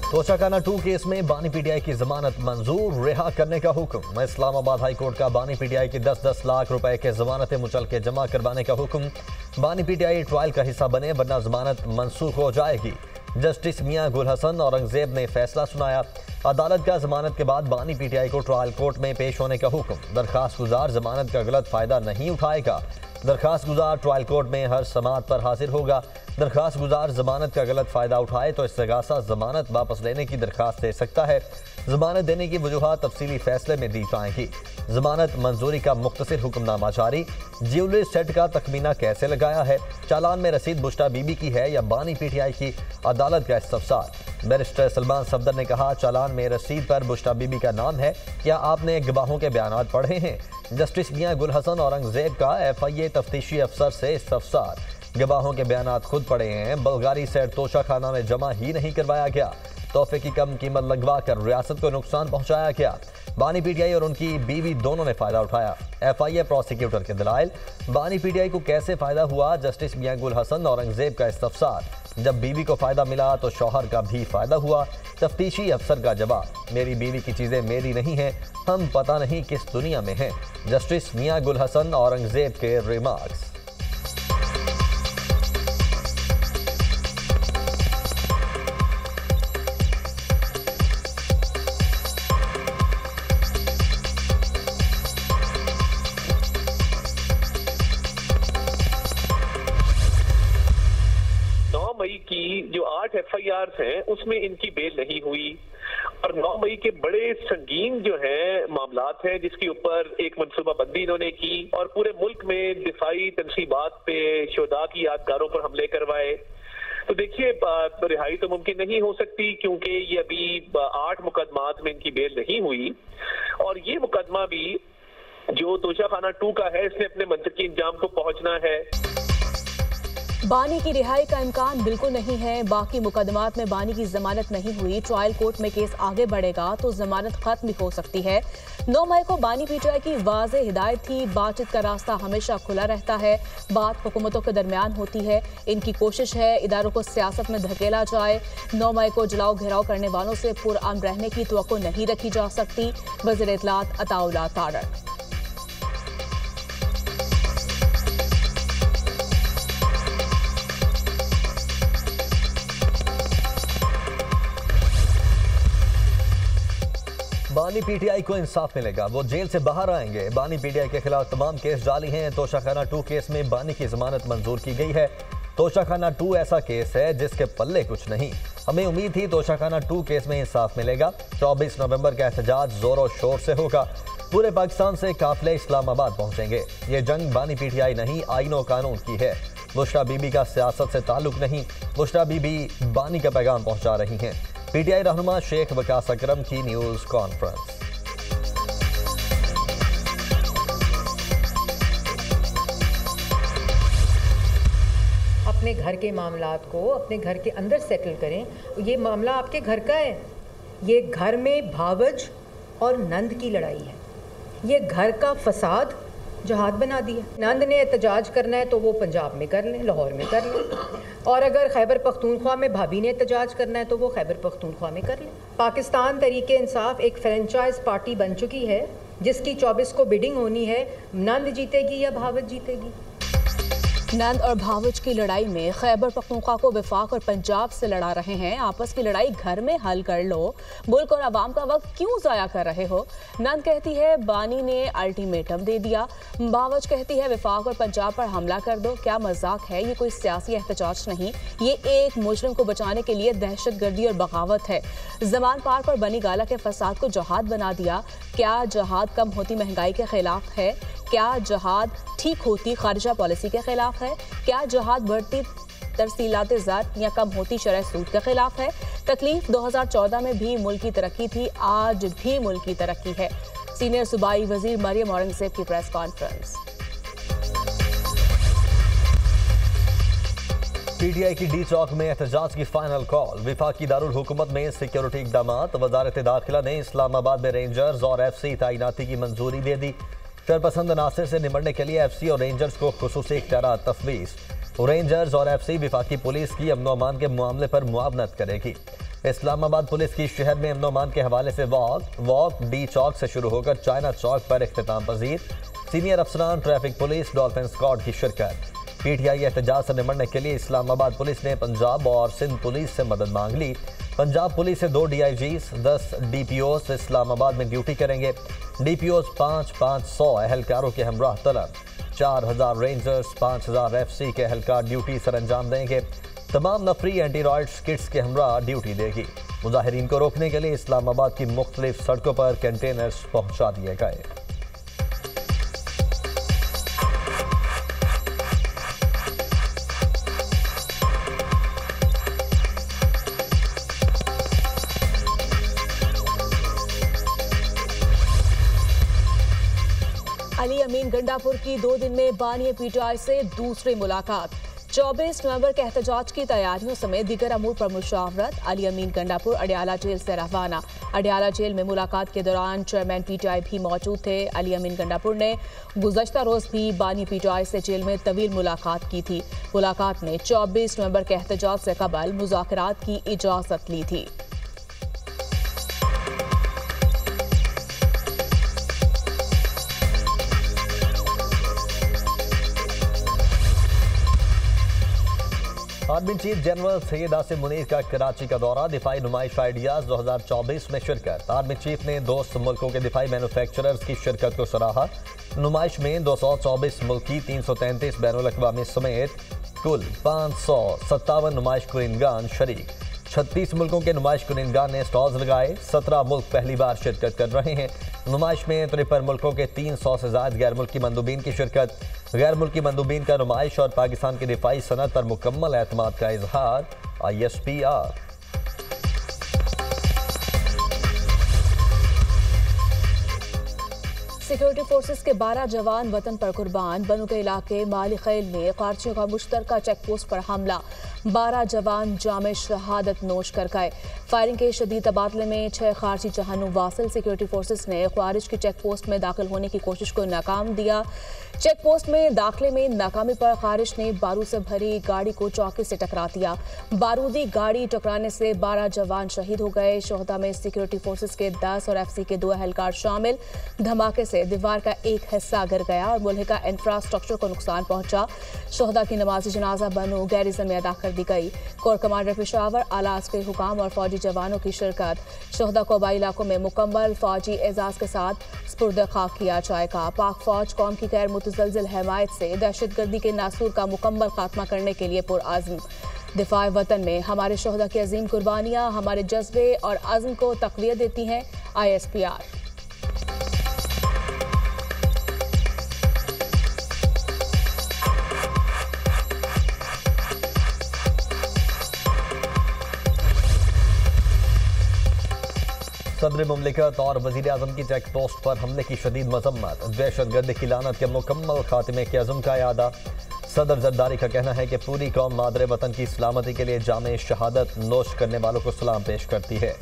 Toshakhana 2 case में बानी PTI की जमानत मंजूर, रिहा करने का हुक्म। इस्लामाबाद हाई कोर्ट का बानी पीटीआई की 10-10 लाख रुपए के जमानतें मुचल के जमा करवाने का हुक्म। बानी पीटीआई ट्रायल का हिस्सा बने वरना जमानत मनसूख हो जाएगी। जस्टिस मियां गुल हसन औरंगजेब ने फैसला सुनाया। अदालत का जमानत के बाद बानी पीटीआई को ट्रायल कोर्ट में पेश होने का हुक्म। दरखास्त गुजार जमानत का गलत फायदा नहीं उठाएगा। दरखास्त गुजार ट्रायल कोर्ट में हर समात पर हाजिर होगा। दरखास्त गुजार जमानत का गलत फायदा उठाए तो इस्तेगासा जमानत वापस लेने की दरखास्त दे सकता है। जमानत देने की वजूहात तफसीली फैसले में दी जाएंगी। जमानत मंजूरी का मुख्तसर हुक्मनामा जारी। ज्वेलरी सेट का तखमीना कैसे लगाया है? चालान में रसीद बुश्ता बीबी की है या बानी पीटीआई की? अदालत का इस्तफसार। बैरिस्टर सलमान सफदर ने कहा, चालान में रसीद पर बुश्ता बीबी का नाम है, क्या आपने गवाहों के बयान पढ़े हैं? जस्टिस मियां गुल हसन औरंगजेब का FIA तफ्तीशी अफसर से इस्तफसार। गवाहों के बयान खुद पढ़े हैं। बल्गारी सेट तोशाखाना में जमा ही नहीं करवाया गया। तोहफे की कम कीमत लगवा कर रियासत को नुकसान पहुंचाया गया। बानी पीटीआई और उनकी बीवी दोनों ने फायदा उठाया। FIA प्रोसिक्यूटर के दलाइल। बानी पीटीआई को कैसे फायदा हुआ? जस्टिस मियां गुल हसन औरंगजेब का इस्तफसार। जब बीवी को फायदा मिला तो शौहर का भी फायदा हुआ। तफ्तीशी अफसर का जवाब, मेरी बीवी की चीजें मेरी नहीं हैं, हम पता नहीं किस दुनिया में हैं। जस्टिस मियां गुल हसन औरंगजेब के रिमार्क्स। मई की जो 8 FIRs हैं उसमें इनकी बेल नहीं हुई और 9 मई के बड़े संगीन जो है मामलात हैं जिसके ऊपर एक मनसूबाबंदी इन्होंने की और पूरे मुल्क में दिफाई तनसीबात पे शोदा की यादगारों पर हमले करवाए। तो देखिए रिहाई तो मुमकिन नहीं हो सकती क्योंकि ये अभी 8 मुकदमात में इनकी बेल नहीं हुई और ये मुकदमा भी जो तोशाखाना 2 का है इसने अपने मंतकी इंजाम को पहुंचना है। बानी की रिहाई का इम्कान बिल्कुल नहीं है। बाकी मुकदमात में बानी की जमानत नहीं हुई। ट्रायल कोर्ट में केस आगे बढ़ेगा तो जमानत खत्म भी हो सकती है। 9 मई को बानी पीटीआई की वाज़ेह हिदायत थी, बातचीत का रास्ता हमेशा खुला रहता है। बात हुकूमतों के दरमियान होती है। इनकी कोशिश है इदारों को सियासत में धकेला जाए। 9 मई को जलाओ घेराव करने वालों से पुरअमन रहने की तवक्को नहीं रखी जा सकती। वज़ीर इत्तलात अताउल्लाह तारक। बानी पीटीआई को इंसाफ मिलेगा, वो जेल से बाहर आएंगे। बानी पीटीआई के खिलाफ तमाम केस जारी हैं। तोशाखाना 2 केस में बानी की जमानत मंजूर की गई है। तोशाखाना 2 ऐसा केस है जिसके पल्ले कुछ नहीं। हमें उम्मीद थी तोशाखाना 2 केस में इंसाफ मिलेगा। 24 नवंबर का एहतजाज जोरों शोर से होगा। पूरे पाकिस्तान से काफिले इस्लामाबाद पहुंचेंगे। ये जंग बानी पीटीआई नहीं, आईन और कानून की है। बुश्रा बीबी का सियासत से ताल्लुक नहीं। बुश्रा बीबी बानी का पैगाम पहुंचा रही हैं। पीटीआई रहनुमा शेख वकास अकरम की न्यूज कॉन्फ्रेंस। अपने घर के मामलात को अपने घर के अंदर सेटल करें। ये मामला आपके घर का है। ये घर में भावज और नंद की लड़ाई है। ये घर का फसाद जहाद बना दिया। नंद ने एहतजाज करना है तो वो पंजाब में कर लें, लाहौर में कर लें, और अगर खैबर पख्तूनख्वा में भाभी ने एहतजाज करना है तो वो खैबर पख्तूनख्वा में कर लें। पाकिस्तान तरीके इंसाफ एक फ्रेंचाइज पार्टी बन चुकी है जिसकी 24 को बिडिंग होनी है। नंद जीतेगी या भावज जीतेगी? नंद और भावज की लड़ाई में खैबर पख्तूनख्वा को वफाक और पंजाब से लड़ा रहे हैं। आपस की लड़ाई घर में हल कर लो। मुल्क और आवाम का वक्त क्यों ज़ाया कर रहे हो? नंद कहती है बानी ने अल्टीमेटम दे दिया। भावज कहती है वफाक और पंजाब पर हमला कर दो। क्या मजाक है? ये कोई सियासी एहतजाज नहीं, ये एक मुजरिम को बचाने के लिए दहशत गर्दी और बगावत है। जमान पार्क और बनी गाला के फसाद को जहाद बना दिया। क्या जहाद कम होती महंगाई के खिलाफ है? क्या जहाद ठीक होती खारिजा पॉलिसी के खिलाफ है? क्या जहाद बढ़ती तरसीलात ज़र या कम होती शरह सूद के खिलाफ है? तकलीफ 2014 में भी मुल्क की तरक्की थी, आज भी मुल्क की तरक्की है। सीनियर सूबाई वजीर मरियम औरंगजेब की प्रेस कॉन्फ्रेंस। पीटीआई की डी चौक में एहतजाज की फाइनल कॉल। विफाकी दारुल हुकूमत में सिक्योरिटी इक़दामात। वजारत दाखिला ने इस्लामाबाद में रेंजर्स और FC तैनाती की मंजूरी दे दी। शरपसंद अनासर से निपटने के लिए FC और रेंजर्स को खुसूसी इख्तियारात तफवीज़। रेंजर्स और FC विफाकी पुलिस की अमन अमान के मामले पर मुआवनत करेगी। इस्लामाबाद पुलिस की शहर में अमन अमान के हवाले से वॉक डी चौक से शुरू होकर चाइना चौक पर इख्तिताम पजीर। सीनियर अफसरान, ट्रैफिक पुलिस, डॉल्फिन स्क्वाड की शिरकत। पीटीआई एहतजाज से निपटने के लिए इस्लामाबाद पुलिस ने पंजाब और सिंध पुलिस से मदद मांग ली। पंजाब पुलिस से 2 DIGs, 10 DPOs इस्लामाबाद में ड्यूटी करेंगे। DPOs 500 एहलकारों के हमराह तलब। 4000 रेंजर्स, 5000 FC के एहलकार ड्यूटी सर अंजाम देंगे। तमाम नफरी एंटीरॉयड्स किट्स के हमराह ड्यूटी देगी। मुजाहिरीन को रोकने के लिए इस्लामाबाद की मुख्तलिफ सड़कों पर कंटेनर्स पहुंचा दिए गए। अली अमीन गंडापुर की 2 दिन में बानी पीटीआई से दूसरी मुलाकात। 24 नवंबर के एहतजाज की तैयारियों समेत दीगर अमूर पर मुशावरत। अली अमीन गंडापुर अडियाला जेल से रवाना। अडियाला जेल में मुलाकात के दौरान चेयरमैन पीटीआई भी मौजूद थे। अली अमीन गंडापुर ने गुज़श्ता रोज भी बानी पीटीआई से जेल में तवील मुलाकात की थी। मुलाकात में 24 नवंबर के एहतजाज से कबल मुज़ाकरात की इजाजत ली थी। Army chief general Syed Asim Munir का कराची का दौरा। दिफाई नुमाइश आइडियाज 2024 में शिरकत। आर्मी चीफ ने दोस्त मुल्कों के दिफाई मैन्युफैक्चरर्स की शिरकत को सराहा। नुमाइश में 224 मुल्की, 333 बैनुल अक़वामी समेत कुल 557 नुमाइश कुरिंदगान शरीक। 36 मुल्कों के नुमाइश कुरिंदगान ने स्टॉल्स लगाए। 17 मुल्क पहली बार शिरकत कर रहे हैं। नुमाइश में 53 मुल्कों के 300 से ज़ायद गैर मुल्की मंदूबीन की शिरकत। गैर मुल्की मंदूबीन का नुमाइश और पाकिस्तान की दिफाई सनत पर मुकम्मल एतमाद का इजहार। ISPR। सिक्योरिटी फोर्सेस के 12 जवान वतन पर कुर्बान। बनू के इलाके माली खैल में कारचियों का मुश्तरका चेक पोस्ट पर हमला। 12 जवान जामे शहादत नोश कर गए। फायरिंग के शदीद तबादले में 6 खारजी जहानू वासिल। सिक्योरिटी फोर्सेस ने ख्वारिज की चेक पोस्ट में दाखिल होने की कोशिश को नाकाम दिया। चेक पोस्ट में दाखिले में नाकामी पर खारिज ने बारूद से भरी गाड़ी को चौकी से टकरा दिया। बारूदी गाड़ी टकराने से 12 जवान शहीद हो गए। शोहदा में सिक्योरिटी फोर्सेस के 10 और FC के 2 एहलकार शामिल। धमाके से दीवार का एक हिस्सा गिर गया और मुल्हिका इंफ्रास्ट्रक्चर को नुकसान पहुंचा। शोहदा की नमाज़ी जनाजा बनू गैरिजन में अदा कर दी गई। कोर कमांडर पेशावर, आला अस्करी हुकाम और फौजी जवानों की शिरकत। शोहदा को आबाई इलाकों में मुकम्मल फौजी एजाज के साथ स्पुर्द खाक किया जाएगा। पाक फौज कौम की गैर मुतज़लज़िल हिमायत से दहशतगर्दी के नासूर का मुकम्मल खात्मा करने के लिए पुरआज़म। दिफाए वतन में हमारे शोहदा की अजीम कुर्बानियाँ हमारे जज्बे और अज़्म को तक़वियत देती हैं। ISPR। सदर मुमलिकत और वज़ीर आज़म की चेक पोस्ट पर हमले की शदीद मजम्मत। दहशतगर्दी की लानत के मुकम्मल खात्मे के अज़्म का यादा। सदर जरदारी का कहना है कि पूरी कौम मादरे वतन की सलामती के लिए जामे शहादत नोश करने वालों को सलाम पेश करती है।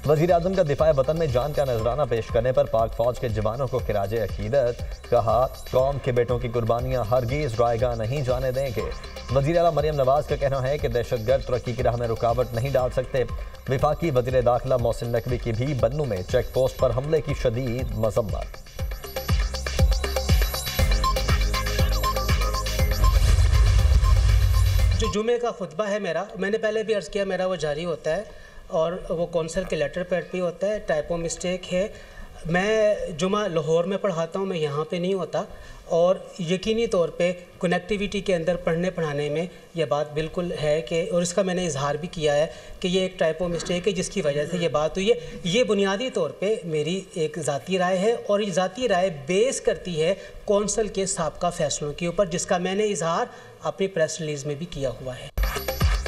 वज़ीर आज़म का दिफाए वतन में जान का नजराना पेश करने पर पाक फौज के जवानों को खिराज अकीदत। कहा, कौम के बेटों की कुर्बानियाँ हरगिज़ रायगा नहीं जाने देंगे। वज़ीर आला मरियम नवाज का कहना है कि दहशतगर्द तरक्की की राह में रुकावट नहीं डाल सकते। विफाकी वज़ीर दाखिला मोहसिन नकवी की भी बन्नू में चेक पोस्ट पर हमले की शदीद मजम्मत। जो जुमे का खुतबा है मेरा, मैंने पहले भी अर्ज़ किया, मेरा वो जारी होता है और वो कौंसल के लेटर पैड भी होता है। टाइपो मिस्टेक है। मैं जुमा लाहौर में पढ़ाता हूँ, मैं यहाँ पे नहीं होता। और यकीनी तौर पे कनेक्टिविटी के अंदर पढ़ने पढ़ाने में यह बात बिल्कुल है कि, और इसका मैंने इजहार भी किया है कि ये एक टाइपो मिस्टेक है जिसकी वजह से ये बात हुई है। ये बुनियादी तौर पे मेरी एक ज़ाती राय है और ये ज़ाती राय बेस करती है कौंसल के साबका फैसलों के ऊपर, जिसका मैंने इजहार अपनी प्रेस रिलीज़ में भी किया हुआ है।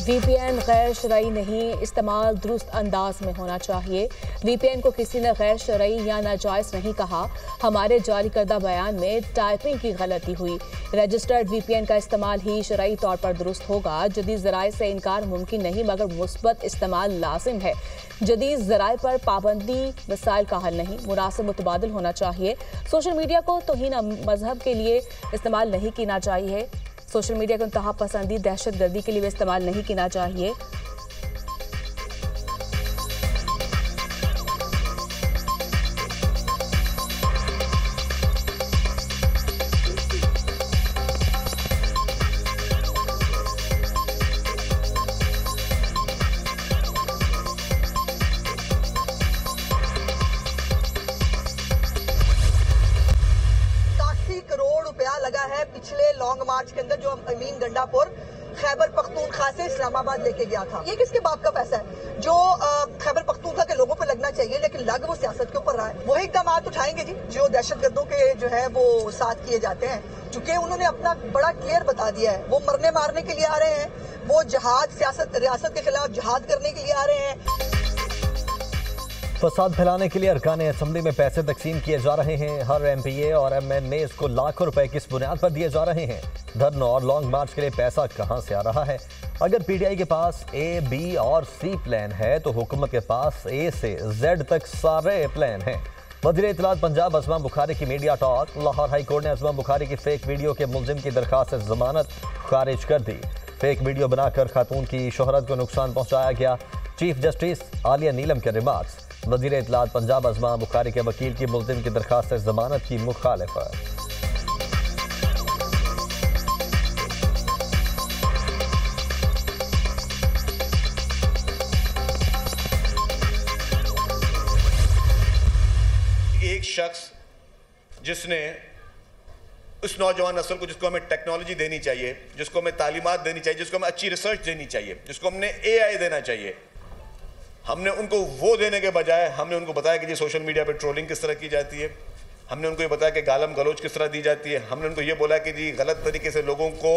VPN गैर शरई नहीं, इस्तेमाल दुरुस्त अंदाज में होना चाहिए। VPN को किसी ने गैर शरई या नाजायज़ नहीं कहा। हमारे जारी करदा बयान में टाइपिंग की गलती हुई। रजिस्टर्ड VPN का इस्तेमाल ही शरई तौर पर दुरुस्त होगा। जदीद ज़राए से इनकार मुमकिन नहीं मगर मुस्बत इस्तेमाल लाजिम है। जदीद ज़राए पर पाबंदी मसाइल का हल नहीं, मुनासिब मुतबादिल होना चाहिए। सोशल मीडिया को तौहीन मजहब के लिए इस्तेमाल नहीं करना चाहिए। सोशल मीडिया को इंतहा पसंदी दहशत गर्दी के लिए इस्तेमाल नहीं करना चाहिए। मिर्जापुर खैबर पख्तूनख्वा से इस्लामाबाद लेके गया था। ये किसके बाप का पैसा है जो खैबर पख्तूनख्वा के लोगों को लगना चाहिए, लेकिन लग वो सियासत के ऊपर रहा है। वही इकदाम उठाएंगे जी जो दहशतगर्दों के जो है वो साथ किए जाते हैं, चूंकि उन्होंने अपना बड़ा क्लियर बता दिया है। वो मरने मारने के लिए आ रहे हैं, वो जिहाद सियासत रियासत के खिलाफ जिहाद करने के लिए आ रहे हैं। फसाद फैलाने के लिए अरकान असम्बली में पैसे तकसीम किए जा रहे हैं। हर MPA और MNA को लाखों रुपए किस बुनियाद पर दिए जा रहे हैं। धरने और लॉन्ग मार्च के लिए पैसा कहां से आ रहा है। अगर PTI के पास A, B और C प्लान है तो हुकूमत के पास A से Z तक सारे प्लान हैं। वज़ीर इत्तलात पंजाब अज़मा बुखारी की media talk. Lahore high court ने अज़मा बुखारी की फेक वीडियो के मुलजिम की दरखास्त जमानत खारिज कर दी। फेक वीडियो बनाकर खातून की शोहरत को नुकसान पहुंचाया गया। चीफ जस्टिस आलिया नीलम के रिमार्क्स। वज़ीर इत्तलात पंजाब अज़मा बुखारी के वकील की मुलजिम की दरखास्त जमानत की मुखालिफत। एक शख्स जिसने उस नौजवान नस्ल को, जिसको हमें टेक्नोलॉजी देनी चाहिए, जिसको हमें तालीमात देनी चाहिए, जिसको हमें अच्छी रिसर्च देनी चाहिए, जिसको हमने AI देना चाहिए, हमने उनको वो देने के बजाय हमने उनको बताया कि जी सोशल मीडिया पे ट्रोलिंग किस तरह की जाती है, हमने उनको ये बताया कि गालम गलोच किस तरह दी जाती है, हमने उनको ये बोला कि जी गलत तरीके से लोगों को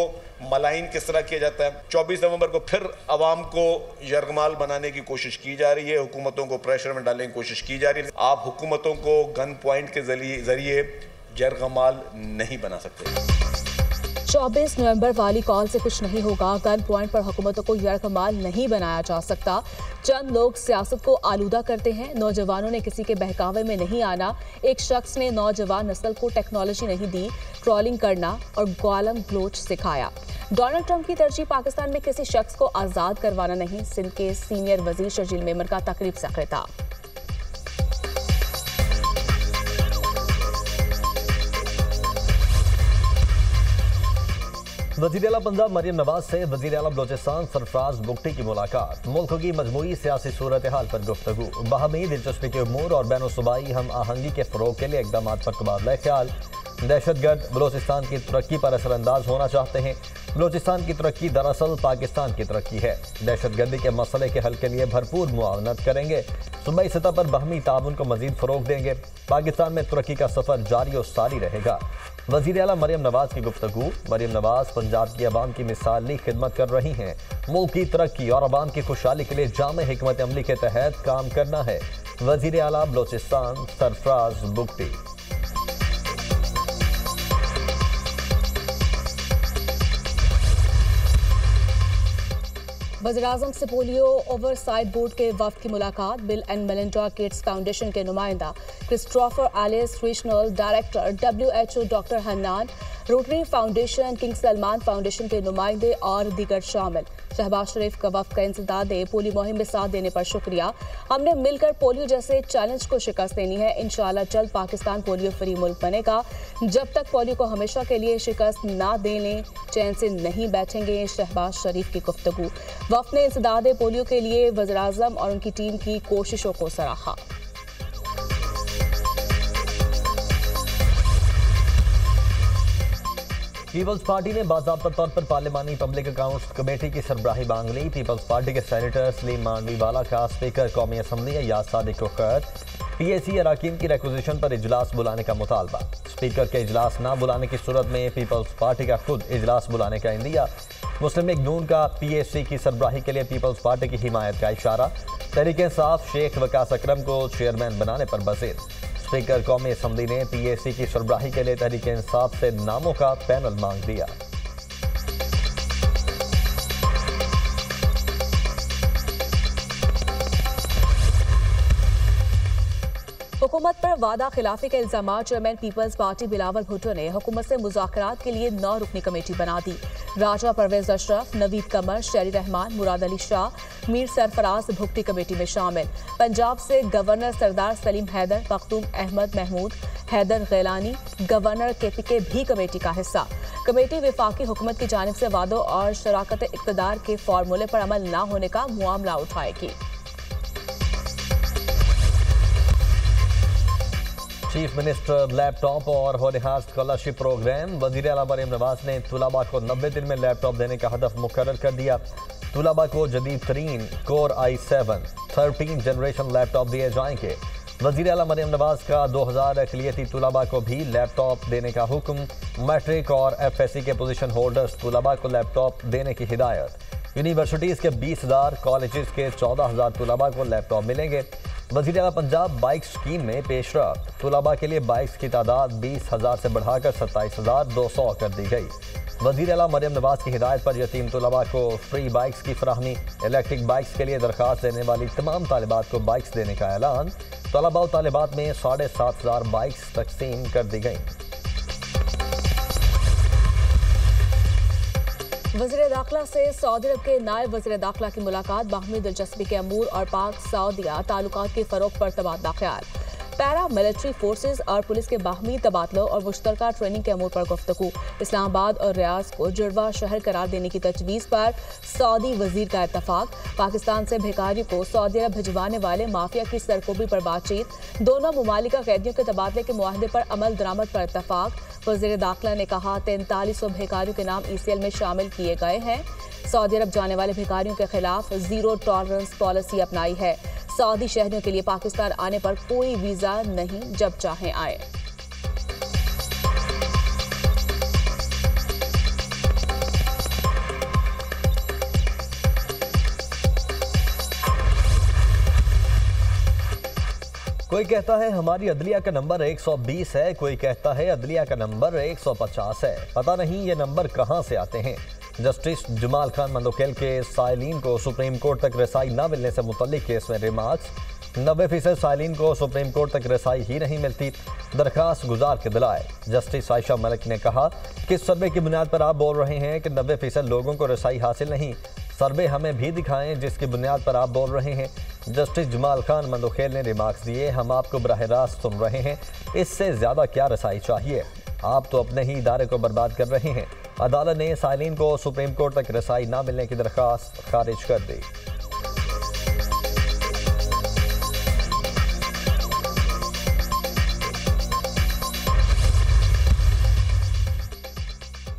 मलाइन किस तरह किया जाता है। 24 नवंबर को फिर अवाम को यरगमाल बनाने की कोशिश की जा रही है, हुकूमतों को प्रेशर में डालने की कोशिश की जा रही है। आप हुकूमतों को गन पॉइंट के जरिए यरगमाल नहीं बना सकते। 24 नवंबर वाली कॉल से कुछ नहीं होगा। गन पॉइंट पर हुकूमतों को यरगमाल नहीं बनाया जा सकता। चंद लोग सियासत को आलूदा करते हैं। नौजवानों ने किसी के बहकावे में नहीं आना। एक शख्स ने नौजवान नस्ल को टेक्नोलॉजी नहीं दी, ट्रोलिंग करना और गालम गलोच सिखाया। डोनाल्ड ट्रंप की तरजीह पाकिस्तान में किसी शख्स को आज़ाद करवाना नहीं। सिंध के सीनियर वजीर शर्जील मेमन का तकरीब से खिताब। वज़ीर आला पंजाब मरियम नवाज से वज़ीर आला बलोचिस्तान सरफराज बुगटी की मुलाकात। मुल्क की मजमूई सियासी सूरत हाल पर गुफ्तगू। बाहमी दिलचस्पी के उमूर और बैन सूबाई हम आहंगी के फ़रोग के लिए इक़दाम पर तबादला ख्याल। दहशतगर्द बलोचिस्तान की तरक्की पर असरअंदाज होना चाहते हैं। बलोचिस्तान की तरक्की दरअसल पाकिस्तान की तरक्की है। दहशतगर्दी के मसले के हल के लिए भरपूर मुआवनत करेंगे। सूबाई सतह पर बाहमी ताउन को मजीद फ़रोग देंगे। पाकिस्तान में तरक्की का सफ़र जारी और सारी रहेगा। वज़ीर आला मरियम नवाज की गुफ्तगू। मरियम नवाज पंजाब की आवाम की मिसाली खिदमत कर रही हैं। मुल्क की तरक्की और आवाम की खुशहाली के लिए जामे हिकमत अमली के तहत काम करना है। वज़ीर आला बलोचिस्तान सरफराज बुगटी। वज़ीर-ए-आज़म से पोलियो ओवरसाइट बोर्ड के वफ्द की मुलाकात। Bill and Melinda Gates Foundation के नुमाइंदा Christopher Ellis, regional director WHO doctor Hannan, Rotary Foundation, King Salman Foundation के नुमाइंदे और दीगर शामिल। शहबाज शरीफ का वफ्द का इंसदाद पोलियो मुहिम में साथ देने पर शुक्रिया। हमने मिलकर पोलियो जैसे चैलेंज को शिकस्त देनी है। इंशाअल्लाह जल्द पाकिस्तान पोलियो फ्री मुल्क बनेगा। जब तक पोलियो को हमेशा के लिए शिकस्त ना देने चैन से नहीं बैठेंगे। शहबाज शरीफ की गुफ्तगू। वफ्द ने इंसदाद पोलियो के लिए वज़ीर-ए-आज़म और उनकी टीम की कोशिशों को सराहा। पीपल्स पार्टी ने बाज़ाब्ता तौर पर पार्लिमानी पब्लिक अकाउंट्स कमेटी की सरबराही मांग ली। पीपल्स पार्टी के सेनेटर सलीम मांडवीवाला का स्पीकर कौमी असम्बली याद सादिक को खत। PAC अराकीन की रिक्वेजिशन पर इजलास बुलाने का मुतालबा। स्पीकर के इजलास ना बुलाने की सूरत में पीपल्स पार्टी का खुद इजलास बुलाने का इंदिया। मुस्लिम लीग नून का PAC की सरबराही के लिए पीपल्स पार्टी की हिमायत का इशारा। तहरीक इंसाफ शेख वकास अकरम को चेयरमैन बनाने पर बज़ीर। स्पीकर कौमी असम्बली ने PAC की सरबराही के लिए तहरीक इंसाफ से नामों का पैनल मांग दिया। हुकूमत पर वादा खिलाफी के इल्जाम। चेयरमैन पीपल्स पार्टी बिलावल भुट्टो ने हुकूमत से मुज़ाकरात के लिए 9 रुकनी कमेटी बना दी। राजा परवेज अशरफ, नवीद कमर, शेरी रहमान, मुराद अली शाह, मीर सरफराज भुगटी कमेटी में शामिल। पंजाब से गवर्नर सरदार सलीम हैदर, मखदूम अहमद महमूद, हैदर गैलानी, गवर्नर KPK भी कमेटी का हिस्सा। कमेटी विफाकी हुकूमत की जानिब से वादों और शराकत इक़्तिदार के फार्मूले पर अमल न होने का मामला उठाएगी। चीफ मिनिस्टर लैपटॉप और होनहार स्कॉलरशिप प्रोग्राम। वज़ीर आला मरियम नवाज ने तुलबा को 90 दिन में लैपटॉप देने का हदफ मुकर्रर कर दिया। तुलबा को जदीद तरीन कोर i7 13 जनरेशन लैपटॉप दिए जाएंगे। वज़ीर आला मरियम नवाज का 2000 अक़लियती तुलबा को भी लैपटॉप देने का हुक्म। मैट्रिक और FSC के पोजीशन होल्डर्स तुलबा को लैपटॉप देने की हिदायत। यूनिवर्सिटीज़ के 20,000, कॉलेजेस के 14,000 तुलबा को लैपटॉप मिलेंगे। वज़ीर आला पंजाब बाइक स्कीम में पेशरफ। तुलबा के लिए बाइक्स की तादाद 20,000 से बढ़ाकर 27,200 कर दी गई। वज़ीर आला मरियम नवाज की हिदायत पर यतीम तुलबा को फ्री बाइक्स की फराहमी। इलेक्ट्रिक बाइक्स के लिए दरख्वास्त देने वाली तमाम तालिबात को बाइक्स देने का ऐलान। तलबा और तालिबात में 7,500 बाइक्स तकसीम कर दी गई। वज़ीर दाखिला से सऊदी अरब के नायब वज़ीर दाखिला की मुलाकात। बाहमी दिलचस्पी के अमूर और पाक सऊदिया ताल्लुकात के फ़रोग़ पर तबादला ख्याल। पैरा मिलिट्री फोर्सेज और पुलिस के बाहमी तबादलों और मुश्तरका ट्रेनिंग के अमूर पर गुफ्तगू। इस्लामाबाद और रियाज को जुड़वा शहर करार देने की तजवीज़ पर सऊदी वज़ीर का इत्तफाक। पाकिस्तान से भिखारियों को सऊदी अरब भिजवाने वाले माफिया की सरकोबी पर बातचीत। दोनों मुमालिका कैदियों के तबादले के मुआहदे पर अमल दरामद पर इत्तफाक। वज़ीर दाखिला ने कहा 4300 भिखारियों के नाम ECL में शामिल किए गए हैं। सऊदी अरब जाने वाले भिखारियों के खिलाफ ज़ीरो टॉलरेंस पॉलिसी अपनाई है। सऊदी शहरियों के लिए पाकिस्तान आने पर कोई वीज़ा नहीं, जब चाहें आए। कोई कहता है हमारी अदलिया का नंबर 120 है, कोई कहता है अदलिया का नंबर 150 है। पता नहीं ये नंबर कहां से आते हैं। जस्टिस जमाल खान मंदोखेल के साइलिन को सुप्रीम कोर्ट तक रसाई न मिलने से मुतल्लिक केस में रिमार्क्स। 90% साइलिन को सुप्रीम कोर्ट तक रसाई ही नहीं मिलती, दरखास्त गुजार के दिलाए। जस्टिस आयशा मलिक ने कहा किस सर्वे की बुनियाद पर आप बोल रहे हैं कि 90% लोगों को रसाई हासिल नहीं। सर्वे हमें भी दिखाएं जिसकी बुनियाद पर आप बोल रहे हैं। जस्टिस जमाल खान मंदोखेल ने रिमार्क्स दिए, हम आपको बराह रास्त सुन रहे हैं, इससे ज़्यादा क्या रसाई चाहिए। आप तो अपने ही इदारे को बर्बाद कर रहे हैं। अदालत ने साइलिन को सुप्रीम कोर्ट तक रसाई ना मिलने की दरख्वास्त खारिज कर दी।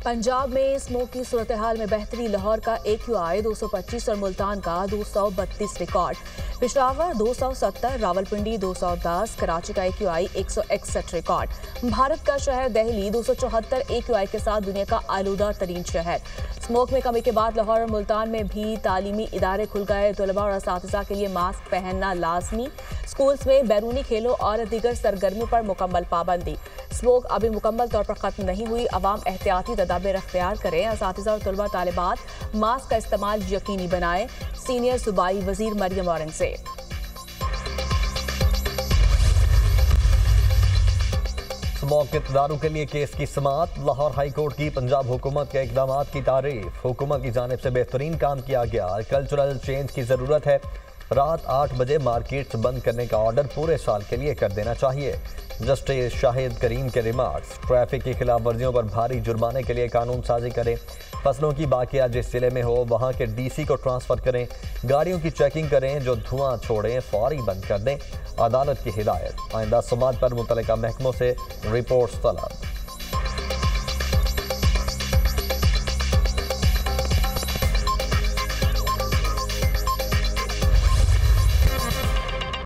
पंजाब में स्मोक की सूरत हाल में बेहतरी। लाहौर का AQI 225 और मुल्तान का 232 रिकॉर्ड। पेशावर 270, रावलपिंडी 210, कराची का AQI 161 रिकॉर्ड। भारत का शहर दिल्ली 274 AQI के साथ दुनिया का आलूदा तरीन शहर। स्मोक में कमी के बाद लाहौर और मुल्तान में भी तालीमी इदारे खुल गए। तलबा और असातिज़ा के लिए मास्क पहनना लाजमी। स्कूल्स में बैरूनी खेलों और दीगर सरगर्मियों पर मुकम्मल पाबंदी। स्मोक अभी मुकम्मल तौर पर ख़त्म नहीं हुई, अवाम एहतियाती तदाबीर अख्तियार करें। असातिज़ा और तलबा तालिबात मास्क का इस्तेमाल यकीनी बनाएं। सीनियर सूबाई वज़ीर मरियम औरंगज़ेब। स्मोक के तदारुक के लिए केस की समाअत। लाहौर हाई कोर्ट की पंजाब हुकूमत के इक़दाम की तारीफ। हुकूमत की जानिब से बेहतरीन काम किया गया। कल्चरल चेंज की ज़रूरत है। रात 8 बजे मार्केट्स बंद करने का ऑर्डर पूरे साल के लिए कर देना चाहिए। जस्टिस शाहिद करीम के रिमार्क्स। ट्रैफिक की खिलाफ वर्जियों पर भारी जुर्माने के लिए कानून साजी करें। फसलों की बाकिया जिस जिले में हो वहाँ के DC को ट्रांसफ़र करें। गाड़ियों की चेकिंग करें, जो धुआं छोड़ें फौरी बंद कर दें। अदालत की हिदायत। आइंदा समाज पर मुतल्लिका महकमों से रिपोर्ट्स तलब।